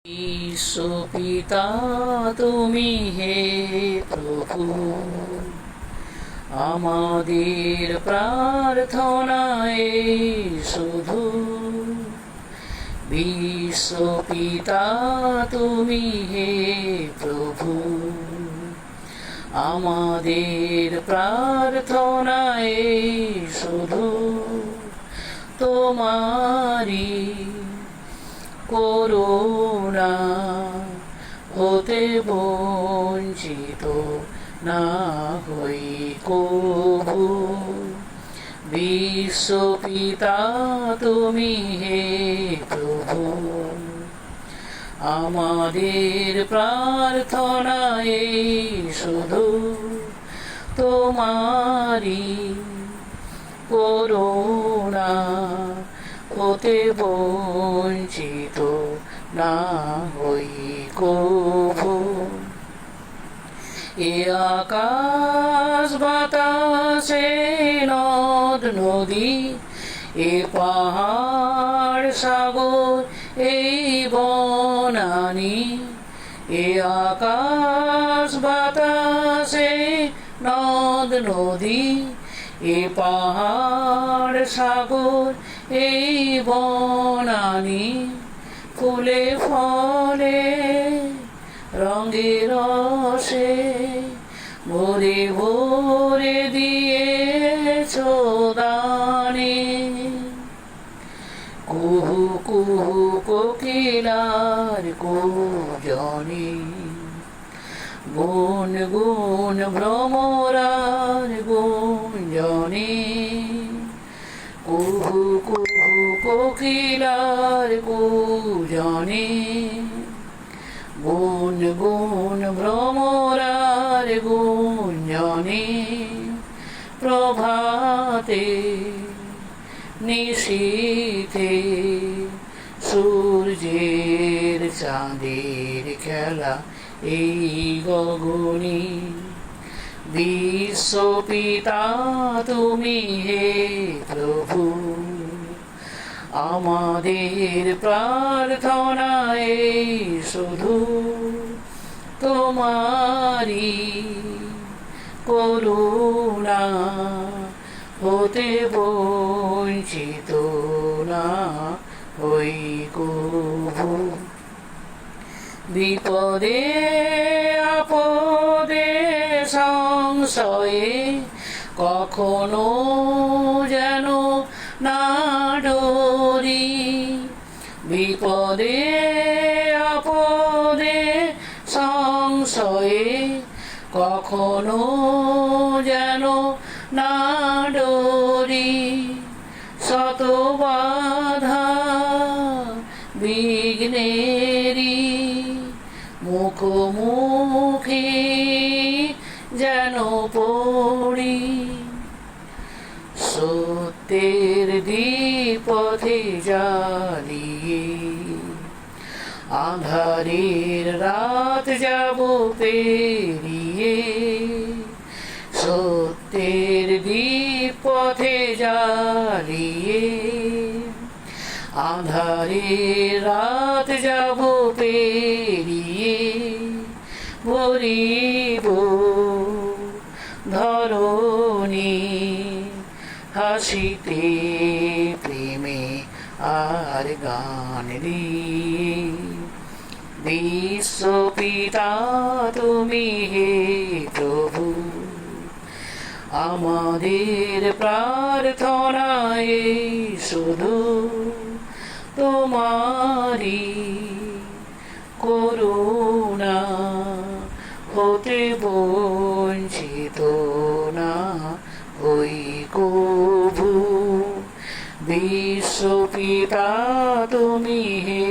বিশ্বপিতা তুমি হে প্রভু, আমাদের প্রার্থনায় শুধু। বিশ্বপিতা তুমি হে প্রভু, আমাদের প্রার্থনায় শুধু তোমারি করুণা হতে বঞ্চিত না হই কভু। বিশ্বপিতা তুমি হে প্রভু, আমাদের প্রার্থনায় শুধু তোমারি করুণা হতে বঞ্চিত না হই কভু। এ আকাশ বাতাসে নদ নদী, এ পাহাড় সাগর এই বনানি, এ আকাশ বাতাসে নদ নদী, এ পাহাড় সাগর এই বনানি, ফুলে ফলে রঙে রসে ভরে ভরে দিয়েছ দানে। কুহু কুহু কোকিলার কুজনে, গুন গুন ভ্রমরার গুঞ্জনে। কুহু কুহু কোকিলার কুজনে, গুন গুন ভ্রমরার গুঞ্জনে। প্রভাতে নিশীথে সূর্যের চাঁদের খেলা এই গগনে। বিশ্বপিতা তুমি হে প্রভু, আমাদের প্রার্থনায় শুধু তোমারি করুণা হতে বঞ্চিত না হই কভু। বিপদে আপদে সংশয়ে কখনো যেন না ডরি। বিপদে আপদে সংশয়ে কখনো যেন না ডরি। শত বাধা বিঘ্নেরি মুখোমুখি যেন পড়ি। সত্যের দ্বিপথে জ্বালিয়ে আঁধারের রাত যাব পেরিয়ে। সত্যের দ্বিপথে জ্বালিয়ে আঁধারের রাত যাব পেরিয়ে। ভরিব ধরণী হাসিতে প্রেমে আর গান দিয়ে। বিশ্বপিতা তুমি হে প্রভু, আমাদের প্রার্থনায় শুধু তোমারি করুণা হতে বঞ্চিত না হই কভু। বিশ্বপিতা তুমি হে